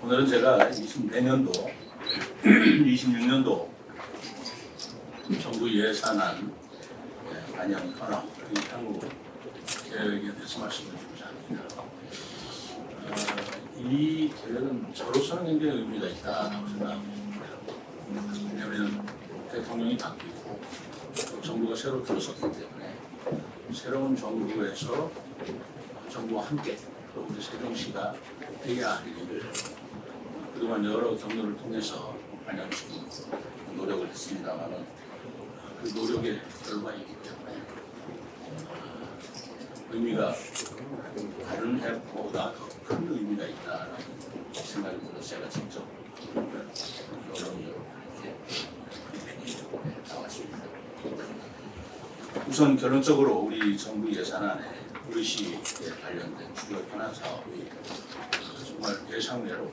오늘은 제가 24년도, 26년도 정부 예산안 반영 현황 그리고 향후 계획에 대해서 말씀드리고자 합니다. 이 계획은 저로서는 굉장히 의미가 있다고 생각합니다. 왜냐하면 대통령이 바뀌고 또 정부가 새로 들어섰기 때문에 새로운 정부에서 정부와 함께 또 우리 세종시가 해야 할 일을 그동안 여러 경로를 통해서 반영시키는 노력을 했습니다만 그 노력의 결과이기 때문에 의미가 다른 해보다 더 큰 의미가 있다는 생각이 들어서 제가 직접 여론이 이렇게 나왔습니다. 우선 결론적으로 우리 정부 예산안에 우리 시에 관련된 주요 현안 사업이 정말 예상외로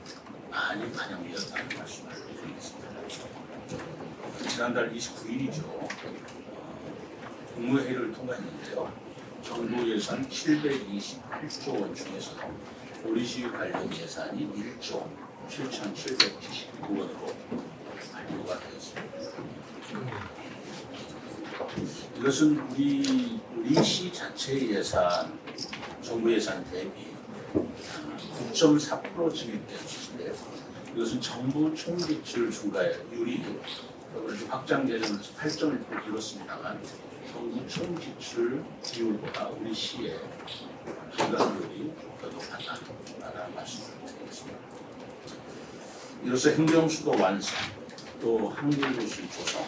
많이 반영되었다는 말씀을 드리겠습니다. 지난달 29일이죠. 국무회의를 통과했는데요. 정부 예산 728조 원 중에서 우리 시 관련 예산이 1조 7,779원으로 발표가 되었습니다. 이것은 우리 시 자체 예산, 정부 예산 대비 9.4% 증액된 수준인데요. 이것은 정부 총지출 증가율이 확장 개정에서 8.1% 줄었습니다만 정부 총지출 비율보다 우리 시의 증가율이 더 높았다는 말씀을 드리겠습니다. 이로써 행정수도 완성, 또 한국도시 조성,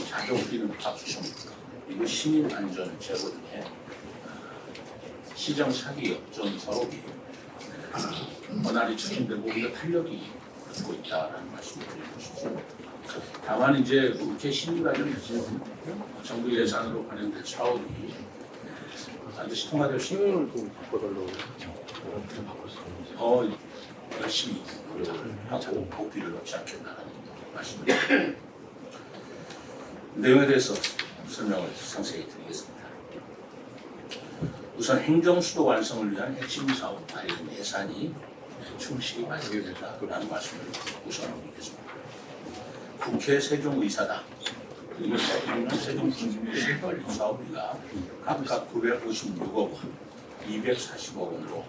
자동기능 확충, 그리고 시민 안전 제고 등의 시정 사기 역전 사업이 원활히 추진되고 우리가 탄력이 있고 있다는 말씀을 드리고 싶습니다. 다만 이제 국회 심의 과정에서 정부 예산으로 반영된 사업이 반드시 통과될 수 있도록 더 열심히 노력을 하고 고비를 놓지 않겠다는 말씀을 드립니다. 내용에 대해서 설명을 상세히 드리겠습니다. 우선 행정수도 완성을 위한 핵심 사업 관련 예산이 충실히 반영된다라는 말씀을 우선 드리겠습니다. 국회 세종의사당 그리고 세종시민의 관리 사업비가 각각 956억 원, 240억 원으로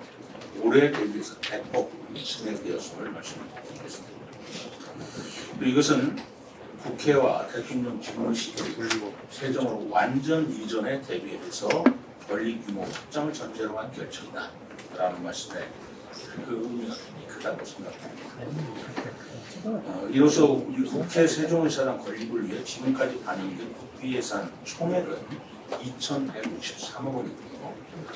올해 대비해서 대폭 증액되었음을 말씀드리겠습니다. 이것은 국회와 대통령 집무실이 세종으로 완전 이전에 대비해서 권리 규모 확장을 전제로 한 결정이다라는 말씀에 그 의미가 굉장히 크다고 생각합니다. 이로써 우리 국회 세종의사당 건립을 위해 지금까지 반영된 국비 예산 총액은 2,163억 원이고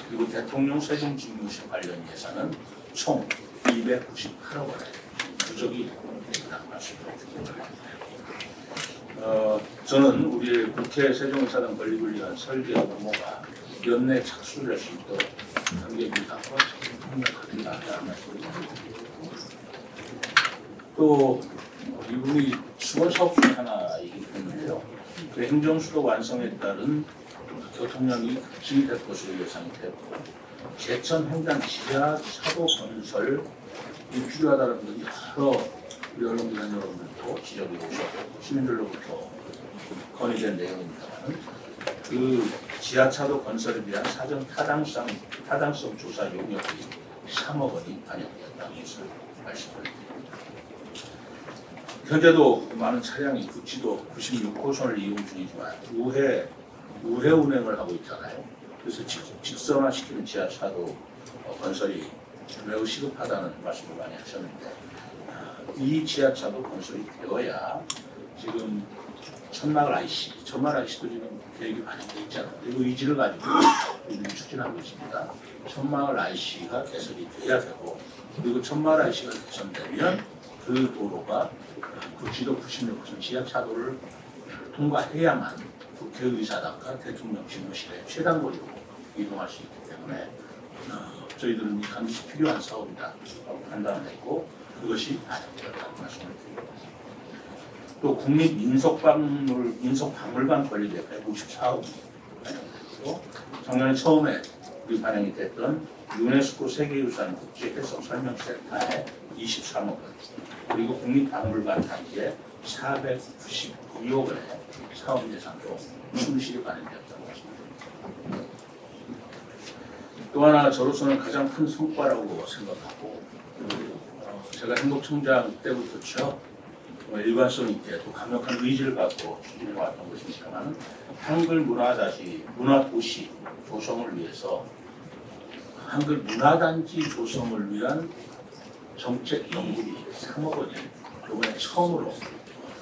그리고 대통령 세종집무실 관련 예산은 총 298억 원의 부족이 있다는 말씀을 드립니다. 저는 우리 국회 세종의사당 건립을 위한 설계 업무가 연내 착수될 수 있도록 관계기관과 협력하겠다는 말씀을 드립니다. 또 이분이 수원 사업 중 하나이기 때문에요. 그 행정수도 완성에 따른 교통량이 급증이 될 것으로 예상이 되고 제천 횡단 지하차도 건설이 필요하다는 것이 여러 언론기관 여러분들도 지적이 오셨고 시민들로부터 건의된 내용입니다만 그 지하차도 건설에 대한 사전 타당성 조사 용역이 3억 원이 반영되었다는 것을 말씀드립니다. 현재도 많은 차량이 구치도 96호선을 이용 중이지만 우회 운행을 하고 있잖아요. 그래서 직선화시키는 지하차도 건설이 매우 시급하다는 말씀을 많이 하셨는데 이 지하차도 건설이 되어야 지금 천마을 IC도 지금 계획이 반영되어 있잖아요. 그리고 의지를 가지고 우리는 추진하고 있습니다. 천마을 IC가 개설이 돼야 되고 그리고 천마을 IC가 개선되면 그 도로가 구치도 96호선 지하차도를 통과해야만 국회의사당과 대통령 집무실의 최단 거리로 이동할 수 있기 때문에 저희들은 반드시 필요한 사업이다 판단을 했고 그것이 반영되었다는 말씀을 드립니다. 또 국립민속박물관 건립에 154억이 반영됐고 작년에 처음에 우리 반영이 됐던 유네스코 세계유산 국제해석 설명센터에 23억 원, 그리고 국립박물관 단지에 492억 원의 사업 예산도 충실히 반영되었다고 하십니다. 또 하나 저로서는 가장 큰 성과라고 생각하고, 제가 행복청장 때부터 일관성 있게 또 강력한 의지를 갖고 추진해왔던 것입니다만, 한글 문화도시 조성을 위해서 한글 문화단지 조성을 위한 정책 연구비 3억 원이 이번에 처음으로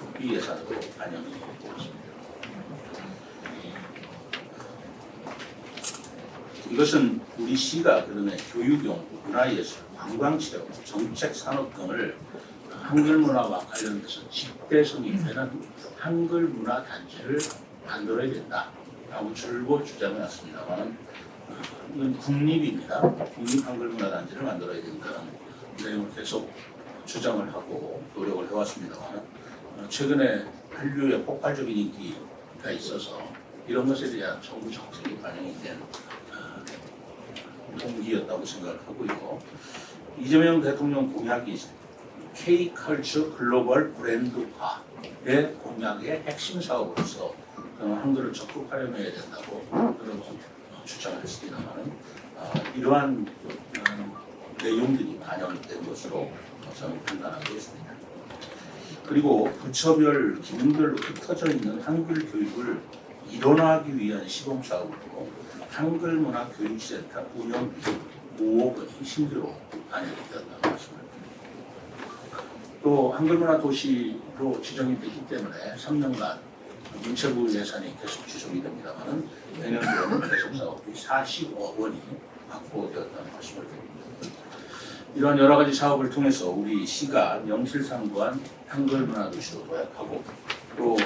국비 예산으로 반영이 되었습니다. 이것은 우리 시가 그러면 교육연구, 문화예술, 관광체험, 정책산업 등을 한글 문화와 관련돼서 집대성이 되는 한글 문화 단지를 만들어야 된다라고 줄곧 주장해 왔습니다만, 이건 국립입니다. 국립 한글 문화 단지를 만들어야 된다는 내용을 계속 주장을 하고 노력을 해왔습니다만, 최근에 한류의 폭발적인 인기가 있어서 이런 것에 대한 정부 정책이 반영이 된 동기였다고 생각을 하고요. 이재명 대통령 공약이 K컬처 글로벌 브랜드화의 공약의 핵심 사업으로서 한글을 적극 활용해야 된다고 그런 주장을 했습니다만, 이러한 내용들이 반영된 것으로 저는 판단하고 있습니다. 그리고 부처별 기능별로 흩어져 있는 한글 교육을 일원화하기 위한 시범사업으로 한글 문화 교육센터 운영비 5억 원이 신규로 반영되었다고 하십니다. 또 한글 문화 도시로 지정이 됐기 때문에 3년간 문체부 예산이 계속 지속이 됩니다만, 내년도에는 계속 사업비 40억 원이 확보되었다는 말씀을 드립니다. 이러한 여러 가지 사업을 통해서 우리 시가 명실상부한 한글 문화 도시로 도약하고, 또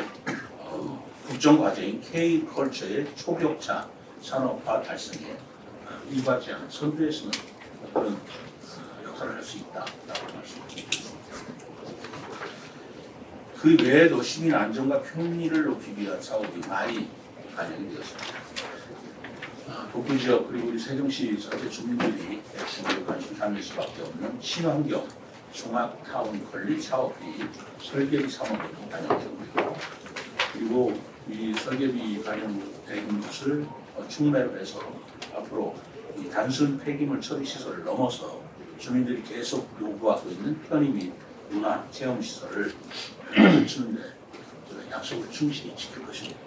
국정과제인 K컬처의 초격차 산업화 달성에 이바지 않은 선두에서는 그런 역할을 할 수 있다라고 말씀드립니다. 그 외에도 시민 안전과 편리를 높이기 위한 사업이 많이 반영이 되었습니다. 북부 지역 그리고 우리 세종시 전체 주민들이 핵심으로 관심 갖는 수밖에 없는 친환경 종합타운 건립 사업이 설계비 3억 원이 반영되고 있고, 그리고 이 설계비 반영된 것을 충매로 해서 앞으로 이 단순 폐기물 처리 시설을 넘어서 주민들이 계속 요구하고 있는 편의 및 문화 체험 시설을 갖추는데 약속을 충실히 지킬 것입니다.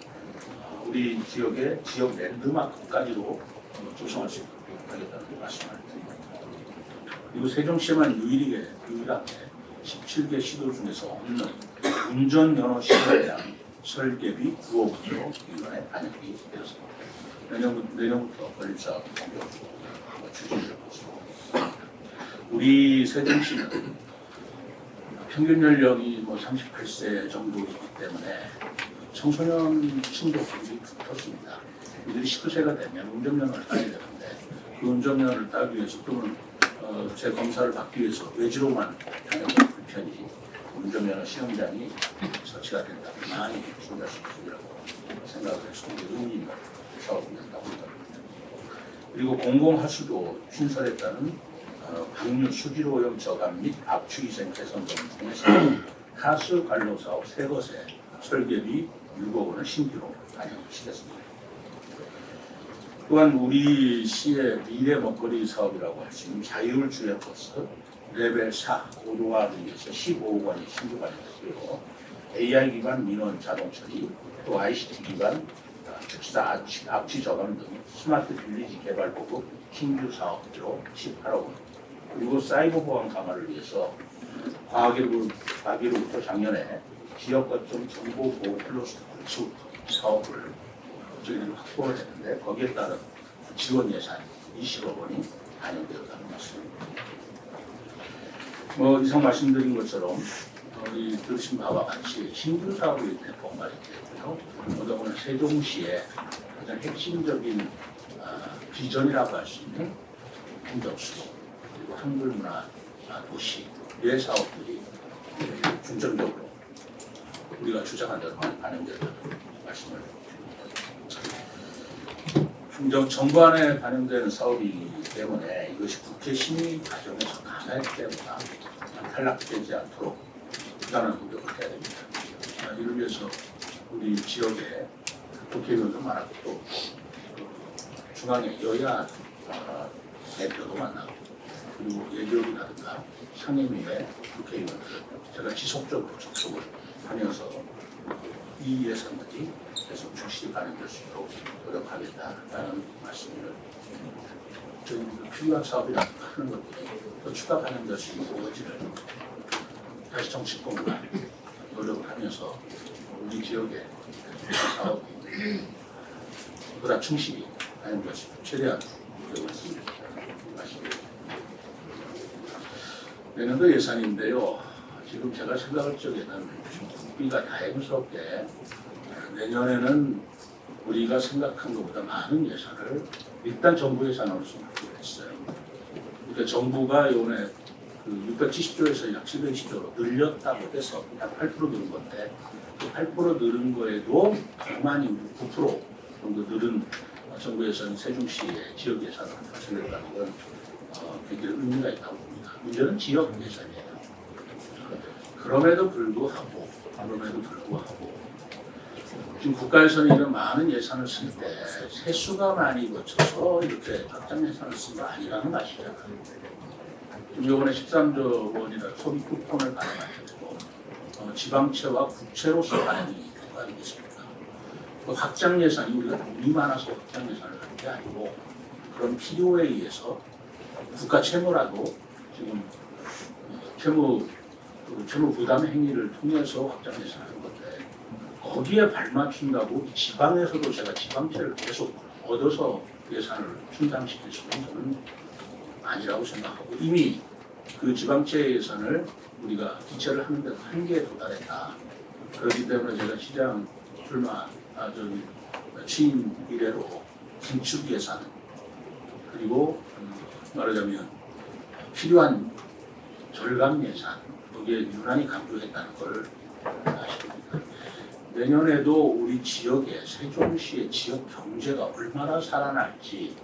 우리 지역의 지역 랜드마크까지도 조성할 수 있도록 하겠다는 말씀을 드립니다. 그리고 세종시에만 유일하게 17개 시도 중에서 없는 운전면허 시설에 대한 설계비 9억 원으로 이번에 반영이 되었습니다. 내년부터 건립사업이 본격적으로 추진될 것으로. 우리 세종시는 평균 연령이 38세 정도이기 때문에 청소년층도 굉장히 두텁습니다. 이들이 19세가 되면 운전면허를 따야 되는데, 그 운전면허를 따기 위해서 또는 재검사를 받기 위해서 외지로만 다녀도 불편이 운전면허 시험장이 설치가 된다면 많이 준비할 수 있으리라고 생각을 해서 의미 있는 사업이었다고 합니다. 그리고 공공하수도 신설에 따른 방류 수질 오염 저감 및 압축위생 개선 등을 통해서 하수 관로 사업 세 것에 설계비 6억 원을 신규로 반영시켰습니다. 또한 우리 시의 미래 먹거리 사업이라고 할 수 있는 자율 주행 버스 레벨 4 고도화를 위해서 15억 원이 신규 반영됐고요. AI 기반 민원 자동 처리, 또 ICT 기반 특사 압취 저감 등 스마트 빌리지 개발 보급 신규 사업비로 18억 원, 그리고 사이버 보안 강화를 위해서 과기로부터 작년에 지역 거점 정보 보호 플러스 구축 사업을 저희들이 확보를 했는데, 거기에 따른 지원 예산 20억 원이 반영되었다는 말씀입니다. 이상 말씀드린 것처럼 들으신 바와 같이 신규 사업이 대폭 마련되었고요. 더더군다나 세종시의 가장 핵심적인 비전이라고 할 수 있는 행정수도 그리고 한글 문화 도시의 사업들이 중점적으로 우리가 주장한 대로 반영되었다는 말씀을 드립니다. 정부안에 반영되는 사업이기 때문에 이것이 국회 심의 과정에서 가나에 때보다 탈락되지 않도록 부단한 노력을 해야 됩니다. 이를 위해서 우리 지역에 국회의원도 많았고 또 중앙의 여야 대표도 만나고 그리고 예결이라든가 상임위의 국회의원들 제가 지속적으로 접촉을 하면서 이 예산들이 계속 충실히 반영될 수 있도록 노력하겠다라는 말씀을 드립니다. 필요한 사업이라든가 하는 것들이 또 추가 반영될 수 있는 여지를 다시 정치권과 노력을 하면서 우리 지역의 사업이 보다 충실히 반영될 수 있도록 최대한 노력을 했습니다. 내년도 예산인데요. 지금 제가 생각할 적에는 국비가 다행스럽게 내년에는 우리가 생각한 것보다 많은 예산을 일단 정부 예산으로서 확보를 했어요. 그러니까 정부가 이번에 670조에서 약 720조로 늘렸다고 해서 약 8% 늘은 건데 그 8% 늘은 거에도 그만이 9% 정도 늘은 정부 예산이 세종시의 지역 예산을 발생했다는 건 굉장히 의미가 있다고 봅니다. 문제는 지역 예산이에요. 그럼에도 불구하고 지금 국가에서는 이런 많은 예산을 쓸 때 세수가 많이 거쳐서 이렇게 확장 예산을 쓴 거 아니라는 거 아시잖아요. 지금 이번에 13조 원이라 소비 쿠폰을 발행하셨고 지방채와 국채로서 발행이 된 거 아니겠습니까? 그 확장 예산이 우리가 돈이 많아서 확장 예산을 하는 게 아니고 그런 필요에 의해서 국가 채무라도 지금 채무 부담 행위를 통해서 확장 예산하는 건데 거기에 발맞춘다고 지방에서도 제가 지방채를 계속 얻어서 예산을 충당시킬 수는 저는 아니라고 생각하고 이미 그 지방채 예산을 우리가 기체를 하는 데도 한계에 도달했다. 그렇기 때문에 제가 시장 취임 이래로 긴축 예산 그리고 말하자면 필요한 절감 예산 거기에 유난히 강조했다는 걸 아십니까? 내년에도 우리 지역의 세종시의 지역 경제가 얼마나 살아날지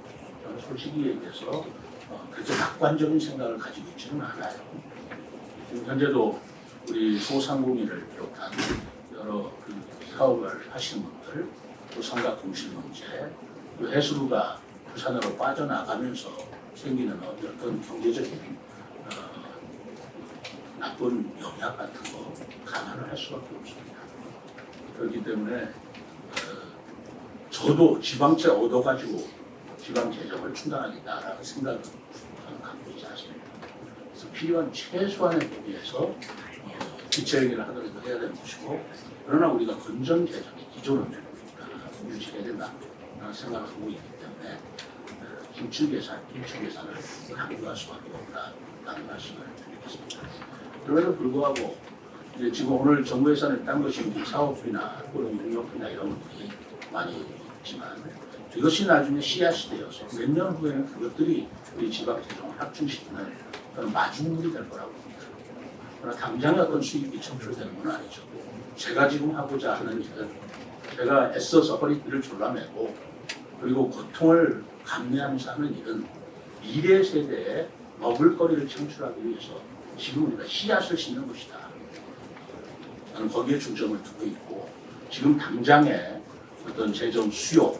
저는 솔직히 얘기해서 그렇게 낙관적인 생각을 가지고 있지는 않아요. 지금 현재도 우리 소상공인을 비롯한 여러 사업을 하시는 분들, 또 삼각공실 문제, 또 해수부가 부산으로 빠져나가면서 생기는 어떤 경제적인 나쁜 영향 같은 거 감안을 할 수밖에 없습니다. 그렇기 때문에 저도 지방채 얻어가지고 지방 재정을 충당하겠다라는 생각은 저는 갖고 있지 않습니다. 그래서 필요한 최소한의 범위에서 기체행위를 하더라도 해야 되는 것이고 그러나 우리가 건전 재정의 기존을 유지해야 된다라는 생각을 하고 있기 때문에 긴축 예산을 강조할 수밖에 없다는 말씀을 드리겠습니다. 그럼에도 불구하고 이제 지금 오늘 정부 예산을 딴 것이 사업비나 또는 용역비나 이런 것들이 많이 있지만 이것이 나중에 씨앗이 되어서 몇 년 후에는 그것들이 우리 지방 재정을 확충시키는 그런 마중물이 될 거라고 봅니다. 그러나 당장에 어떤 수익이 창출되는 건 아니죠. 제가 지금 하고자 하는 일은 제가 애써서 허리띠를 졸라매고 그리고 고통을 감내하면서 하는 일은 미래 세대에 먹을거리를 창출하기 위해서 지금 우리가 씨앗을 심는 것이다. 나는 거기에 중점을 두고 있고 지금 당장에 어떤 재정 수요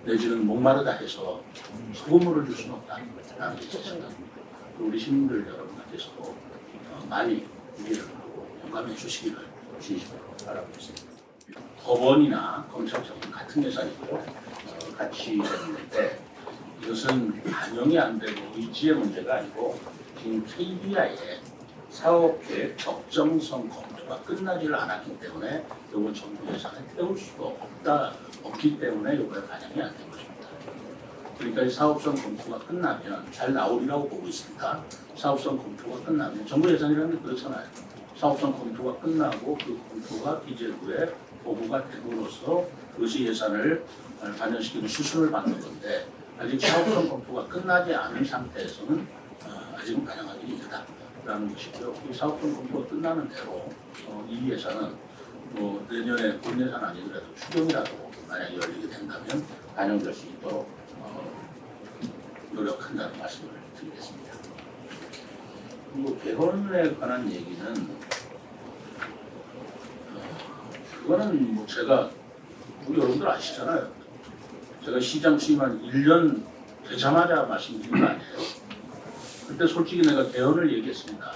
내지는 목마르다 해서 소금물을 줄 수는 없다는 게 제 생각입니다. 우리 시민들 여러분께서도 많이 이해를 하고 공감해 주시기를 진심으로 바라고 있습니다. 법원이나 검찰청은 같은 예산이고 같이 했는데 이것은 반영이 안 되고 의지의 문제가 아니고 지금 KBI의 사업계획 적정성 검토가 끝나지를 않았기 때문에 이번 정부 예산에 태울 수도 없기 때문에 이번에 반영이 안 된 것입니다. 그러니까 사업성 검토가 끝나면 잘 나오리라고 보고 있습니다. 사업성 검토가 끝나면 정부 예산이라는 게 그렇잖아요. 사업성 검토가 끝나고 그 검토가 기재부에 보고가 되고로서 그것이 예산을 반영시키는 수순을 받는 건데 아직 사업성 검토가 끝나지 않은 상태에서는 아직은 반영하기 힘들다라는 것이고요. 이 사업성 검토가 끝나는 대로 이 예산은 내년에 본 예산 아니더라도 추경이라도 만약에 열리게 된다면 반영될 수 있도록 노력한다는 말씀을 드리겠습니다. 그리고 개헌에 관한 얘기는 그거는 뭐 제가 우리 여러분들 아시잖아요. 제가 시장 취임한 1년 되자마자 말씀드린 거 아니에요. 그때 솔직히 내가 개헌을 얘기했습니다.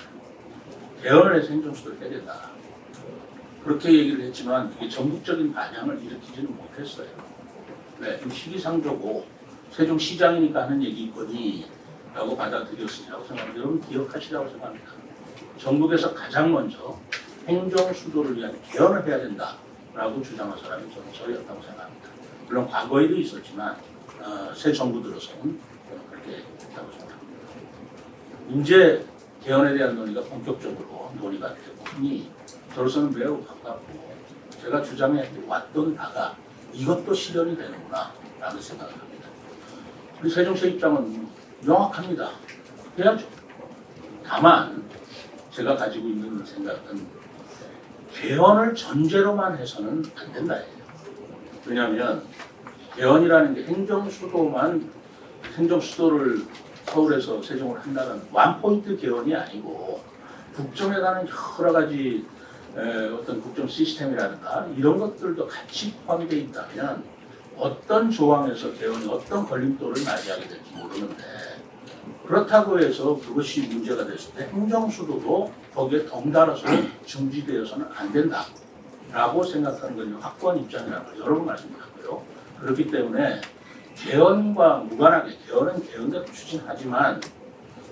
개헌을 해서 행정수도를 해야 된다. 그렇게 얘기를 했지만 이게 전국적인 반향을 일으키지는 못했어요. 네, 좀 시기상조고 세종시장이니까 하는 얘기거니 라고 받아들였으리라고 생각합니다. 여러분 기억하시라고 생각합니다. 전국에서 가장 먼저 행정수도를 위한 개헌을 해야 된다라고 주장한 사람이 저는 저였다고 생각합니다. 물론 과거에도 있었지만 새 정부 들어서는 저는 그렇게 했다고 생각합니다. 이제 개헌에 대한 논의가 본격적으로 논의가 되고 저로서는 매우 반갑고 제가 주장해 왔던 바가 이것도 실현이 되는구나 라는 생각을 합니다. 우리 세종시 입장은 명확합니다. 해야죠. 다만 제가 가지고 있는 생각은 개헌을 전제로만 해서는 안 된다예요. 왜냐하면 개헌이라는 게 행정수도를 서울에서 세종을 한다는 원포인트 개헌이 아니고 국정에 관한 여러 가지 어떤 국정 시스템이라든가 이런 것들도 같이 포함되어 있다면 어떤 조항에서 개헌이 어떤 걸림돌을 맞이하게 될지 모르는데 그렇다고 해서 그것이 문제가 됐을 때 행정수도도 거기에 덩달아서 중지되어서는 안 된다라고 생각하는 건 확고한 입장이라는 걸 여러 번 말씀드렸고요. 그렇기 때문에 개헌과 무관하게 개헌은 개헌대로 추진하지만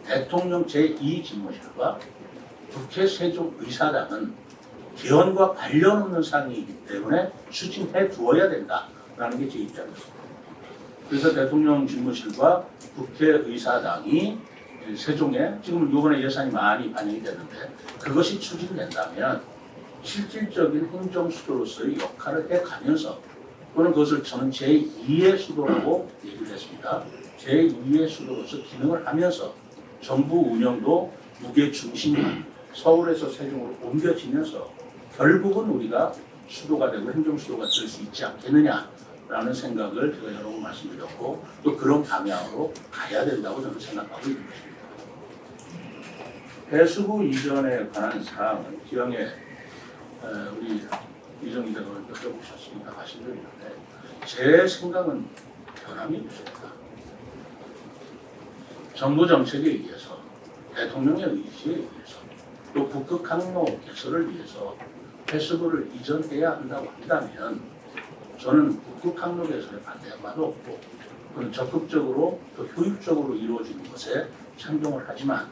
대통령 제2집무실과 국회 세종의사당은 개헌과 관련 없는 사항이기 때문에 추진해 두어야 된다라는 게 제 입장이었습니다. 그래서 대통령 집무실과 국회의사당이 세종에 지금 이번에 예산이 많이 반영이 됐는데 그것이 추진된다면 실질적인 행정수도로서의 역할을 해가면서 또는 그것을 저는 제2의 수도라고 얘기를 했습니다. 제2의 수도로서 기능을 하면서 정부 운영도 무게 중심이 서울에서 세종으로 옮겨지면서 결국은 우리가 수도가 되고 행정수도가 될 수 있지 않겠느냐라는 생각을 제가 여러 번 말씀드렸고 또 그런 방향으로 가야 된다고 저는 생각하고 있는 것입니다. 해수부 이전에 관한 사항은 기왕에 우리 이정 기자가 여쭤보셨으니까 말씀드리는데 제 생각은 변함이 없습니다. 정부 정책에 의해서 대통령의 의지에 의해서 또 북극 항로 개설을 위해서 해수부를 이전해야 한다고 한다면 저는 북극 항로 개설에 반대한 바도 없고 그건 적극적으로 또 효율적으로 이루어지는 것에 찬동을 하지만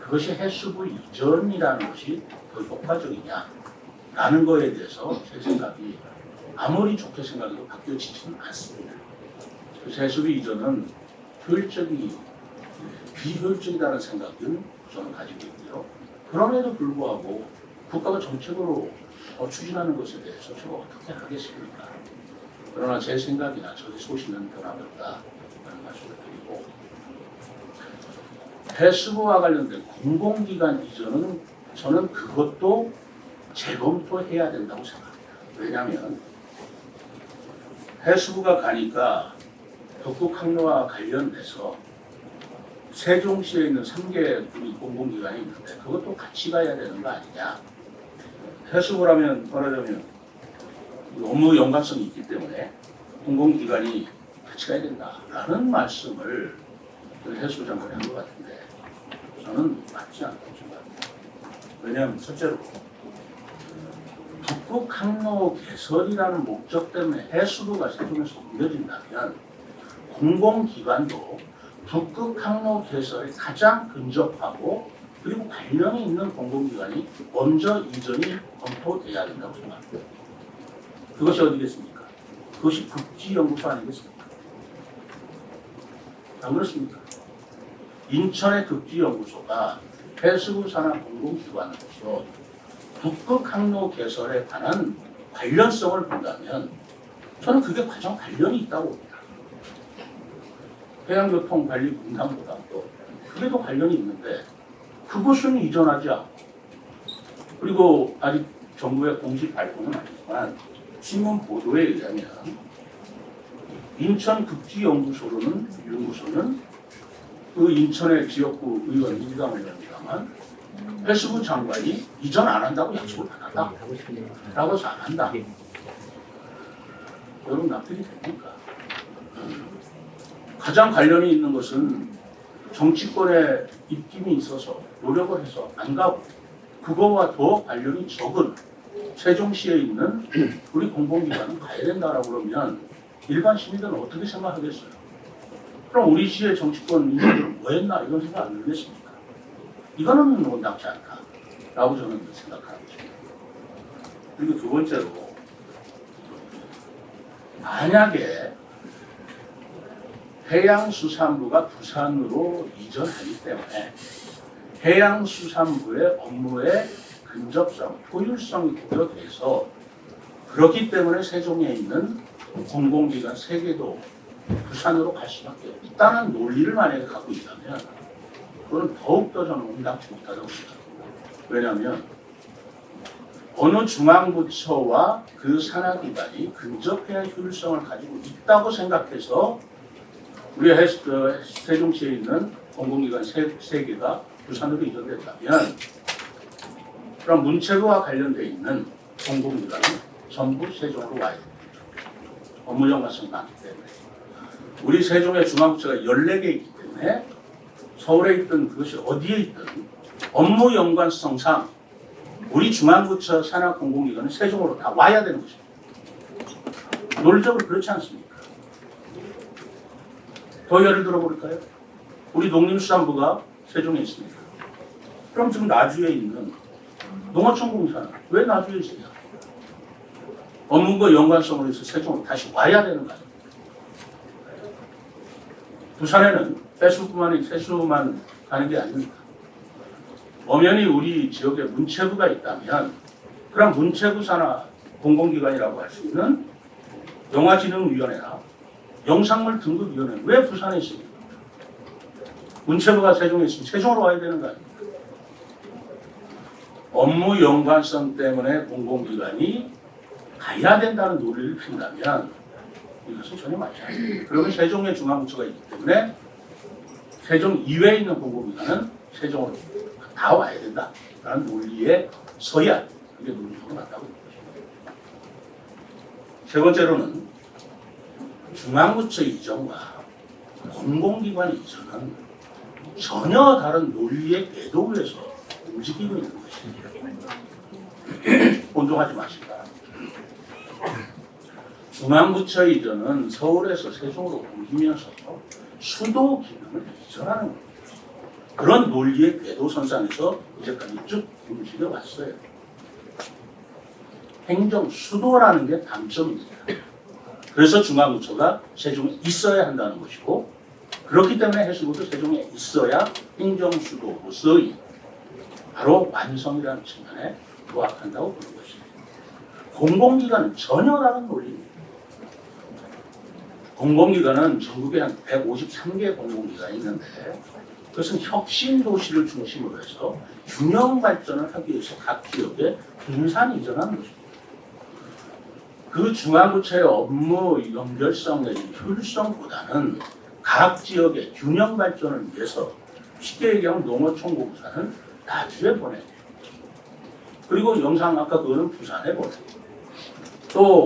그것이 해수부 이전이라는 것이 더 효과적이냐라는 거에 대해서 제 생각이 아무리 좋게 생각해도 바뀌어지지는 않습니다. 그래서 해수부 이전은 비효율적이라는 생각은 저는 가지고 있고요. 그럼에도 불구하고 국가가 정책으로 추진하는 것에 대해서 제가 어떻게 하겠습니까? 그러나 제 생각이나 저의 소신은 변함없다라는 말씀을 드리고 해수부와 관련된 공공기관 이전은 저는 그것도 재검토해야 된다고 생각합니다. 왜냐하면 해수부가 가니까 북극항로와 관련돼서 세종시에 있는 3개 공공기관이 있는데 그것도 같이 가야 되는 거 아니냐. 해수부라면 말하자면 업무 연관성이 있기 때문에 공공기관이 같이 가야 된다라는 말씀을 해수부 장관이 한 것 같은데 저는 맞지 않다고 생각합니다. 왜냐하면 첫째로 북극항로 개설이라는 목적 때문에 해수부가 세종에서 옮겨진다면 공공기관도 북극항로 개설에 가장 근접하고 그리고 관련이 있는 공공기관이 먼저 이전이 검토돼야 된다고 생각합니다. 그것이 어디겠습니까? 그것이 국지연구소 아니겠습니까? 안 그렇습니까? 인천의 국지연구소가 해수부 산하 공공기관으로서 북극항로 개설에 관한 관련성을 본다면 저는 그게 가장 관련이 있다고 봅니다. 해양교통관리분담보다도 그게 더 관련이 있는데 그것은 이전하지 않고 그리고 아직 정부의 공식 발표는 아니지만 신문 보도에 의하면 인천국지연구소는 그 인천의 지역구 의원 민주당 의원이랑 합니다만 해수부 장관이 이전 안 한다고 약속을 받았다 라고 해서 안 한다. 여러분 납득이 됩니까? 가장 관련이 있는 것은 정치권에 입김이 있어서 노력을 해서 안 가고 그거와 더 관련이 적은 세종시에 있는 우리 공공기관은 가야 된다라고 그러면 일반 시민들은 어떻게 생각하겠어요? 그럼 우리 시의 정치권 인사들은 뭐 했나 이런 생각 안 들겠습니까? 이거는 온당치 않다라고 저는 생각하는 것입니다. 그리고 두 번째로 만약에 해양수산부가 부산으로 이전하기 때문에 해양수산부의 업무의 근접성, 효율성이 고려돼서 그렇기 때문에 세종에 있는 공공기관 3개도 부산으로 갈 수밖에 없다는 논리를 만약에 갖고 있다면 그건 더욱더 저는 온당치 못하다고 생각합니다. 왜냐하면 어느 중앙부처와 그 산하기관이 근접해야 효율성을 가지고 있다고 생각해서 우리 세종시에 있는 공공기관 3개가 부산으로 이전됐다면 그럼 문체부와 관련되어 있는 공공기관은 전부 세종으로 와야 됩니다. 업무 연관성이 많기 때문에. 우리 세종의 중앙부처가 14개 있기 때문에 서울에 있든 그것이 어디에 있든 업무 연관성상 우리 중앙부처 산하 공공기관은 세종으로 다 와야 되는 것입니다. 논리적으로 그렇지 않습니까? 더 예를 들어볼까요? 우리 농림수산부가 세종에 있습니다. 그럼 지금 나주에 있는 농어촌공사는 왜 나주에 있습니까? 업무과 연관성으로 해서 세종으로 다시 와야 되는 거 아닙니까? 부산에는 세수만 가는 게 아닙니다. 엄연히 우리 지역에 문체부가 있다면 그럼 문체부 산하 공공기관이라고 할 수 있는 영화진흥위원회나 영상물 등급위원회는 왜 부산에 있습니까? 문체부가 세종에 있으면 세종으로 와야 되는 거 아닙니까? 업무 연관성 때문에 공공기관이 가야 된다는 논리를 핀다면 이것은 전혀 맞지 않습니다. 그러면 세종의 중앙부처가 있기 때문에 세종 이외에 있는 공공기관은 세종으로 다 와야 된다라는 논리에 서야 그게 논리적으로 맞다고 봅니다. 세 번째로는 중앙부처 이전과 공공기관 이전은 전혀 다른 논리의 궤도 위에서 움직이고 있는 것입니다. 혼동하지 마시다. 중앙부처 이전은 서울에서 세종으로 옮기면서 수도 기능을 이전하는 겁니다. 그런 논리의 궤도선상에서 이제까지 쭉 움직여 왔어요. 행정 수도라는 게 단점입니다. 그래서 중앙부처가 세종에 있어야 한다는 것이고 그렇기 때문에 해수부도 세종에 있어야 행정수도로서의 바로 완성이라는 측면에 부합한다고 보는 것입니다. 공공기관은 전혀 다른 논리입니다. 공공기관은 전국에 한 153개 공공기관이 있는데 그것은 혁신 도시를 중심으로 해서 균형 발전을 하기 위해서 각 지역에 분산 이전하는 것입니다. 그 중앙부처의 업무 연결성 내지 효율성보다는 각 지역의 균형 발전을 위해서 쉽게 얘기하면 농어촌공사는 나주에 보내고 그리고 영상 아까 그거는 부산에 보내고 또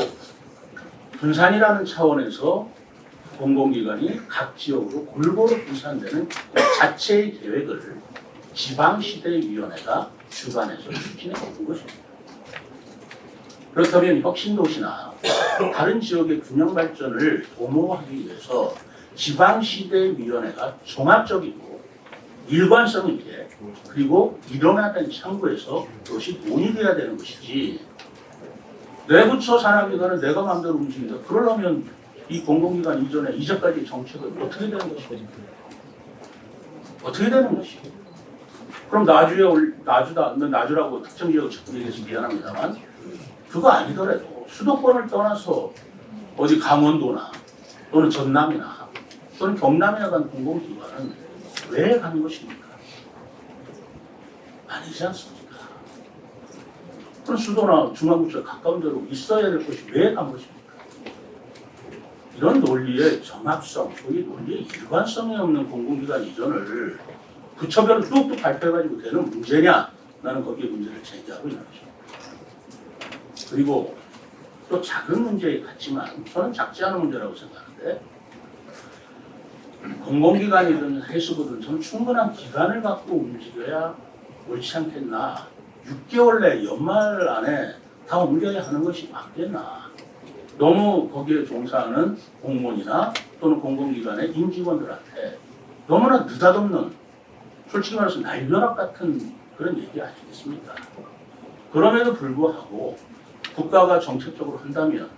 분산이라는 차원에서 공공기관이 각 지역으로 골고루 분산되는 자체의 계획을 지방시대위원회가 주관해서 추진해 오는 것입니다. 그렇다면 혁신도시나 다른 지역의 균형 발전을 도모하기 위해서 지방시대위원회가 종합적이고 일관성 있게 그리고 일어나는 창구에서 그것이 논의돼야 되는 것이지 내 부처 산하기관은 내가 마음대로 움직인다. 그러려면 이 공공기관 이전에 이제까지 정책은 어떻게 되는 것이죠? 어떻게 되는 것이죠? 그럼 나주라고 특정 지역을 자꾸 얘기해서 미안합니다만 그거 아니더라도 수도권을 떠나서 어디 강원도나 또는 전남이나 또는 경남이나 간 공공기관은 왜 가는 것입니까? 아니지 않습니까? 그럼 수도나 중앙부처에 가까운 데로 있어야 될 것이 왜 간 것입니까? 이런 논리의 정합성, 소위 논리의 일관성이 없는 공공기관 이전을 부처별로 뚝뚝 발표해가지고 되는 문제냐? 나는 거기에 문제를 제기하고 있는 거죠. 그리고 또 작은 문제 같지만 저는 작지 않은 문제라고 생각하는데 공공기관이든 해수부든 저는 충분한 기간을 갖고 움직여야 옳지 않겠나. 6개월 내 연말 안에 다 옮겨야 하는 것이 맞겠나. 너무 거기에 종사하는 공무원이나 또는 공공기관의 임직원들한테 너무나 느닷없는 솔직히 말해서 날벼락 같은 그런 얘기 아니겠습니까? 그럼에도 불구하고 국가가 정책적으로 한다면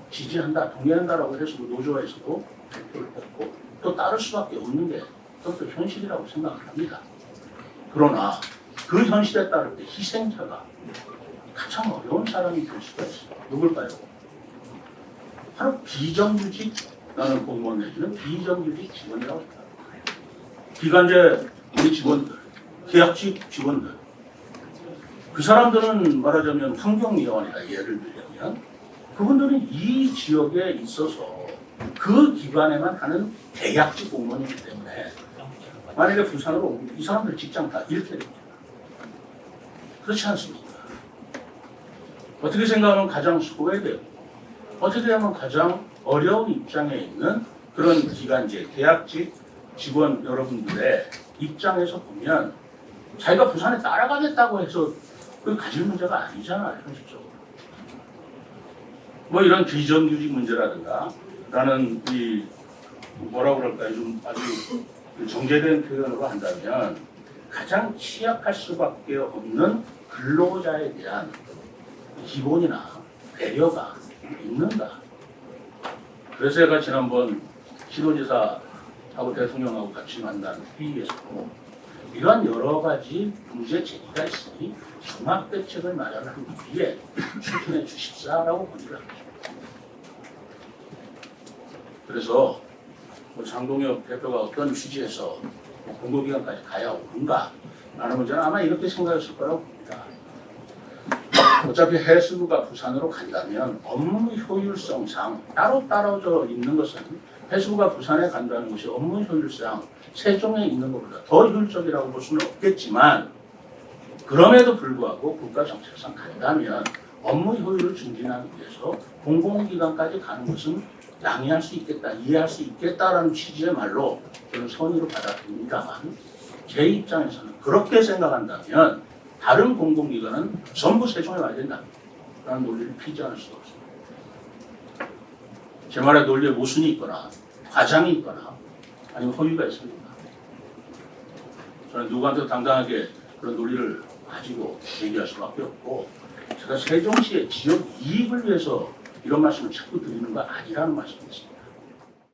지지한다, 동의한다라고 해서 노조에서도 발표를 했고 또 따를 수밖에 없는 게 그것도 현실이라고 생각을 합니다. 그러나 그 현실에 따를 때 희생자가 가장 어려운 사람이 될 수가 있어요. 누굴까요? 바로 비정규직, 나는 공무원 내지는 비정규직 직원이라고 합니다. 기간제 우리 직원들, 계약직 직원들, 그 사람들은 말하자면 환경위원이나 예를 들자면 그분들은 이 지역에 있어서 그 기관에만 하는 계약직 공무원이기 때문에 만약에 부산으로 오면 이 사람들 직장 다 잃게 됩니다. 그렇지 않습니까? 어떻게 생각하면 가장 소외되고 어떻게 하면 가장 어려운 입장에 있는 그런 기간제, 계약직 직원 여러분들의 입장에서 보면 자기가 부산에 따라가겠다고 해서 그 가질 문제가 아니잖아요, 현실적으로. 뭐 이런 비정규직 문제라든가 라는 이 뭐라고 그럴까요? 좀 아주 정제된 표현으로 한다면 가장 취약할 수밖에 없는 근로자에 대한 기본이나 배려가 있는가. 그래서 제가 지난번 시도지사하고 대통령하고 같이 만난 회의에서도 이러한 여러 가지 문제 제기가 있으니 종합 대책을 마련하기 위해 추진해 주십사라고 건의를 합니다. 그래서 뭐 장동혁 대표가 어떤 취지에서 공공기관까지 가야 오는가 라는 문제는 아마 이렇게 생각했을 거라고 봅니다. 어차피 해수부가 부산으로 간다면 업무 효율성상 따로 떨어져 있는 것은 해수부가 부산에 간다는 것이 업무 효율상 세종에 있는 것보다 더 효율적이라고 볼 수는 없겠지만 그럼에도 불구하고 국가 정책상 간다면 업무 효율을 증진하기 위해서 공공기관까지 가는 것은 양해할 수 있겠다, 이해할 수 있겠다라는 취지의 말로 저는 선의로 받아들입니다만 제 입장에서는 그렇게 생각한다면 다른 공공기관은 전부 세종에 와야 된다라는 논리를 피지 않을 수가 없습니다. 제 말의 논리에 모순이 있거나 과장이 있거나 아니면 허위가 있습니다. 저는 누구한테 당당하게 그런 논리를 가지고 얘기할 수밖에 없고 제가 세종시의 지역 이익을 위해서 이런 말씀을 자꾸 드리는 거 아니라는 말씀이었습니다.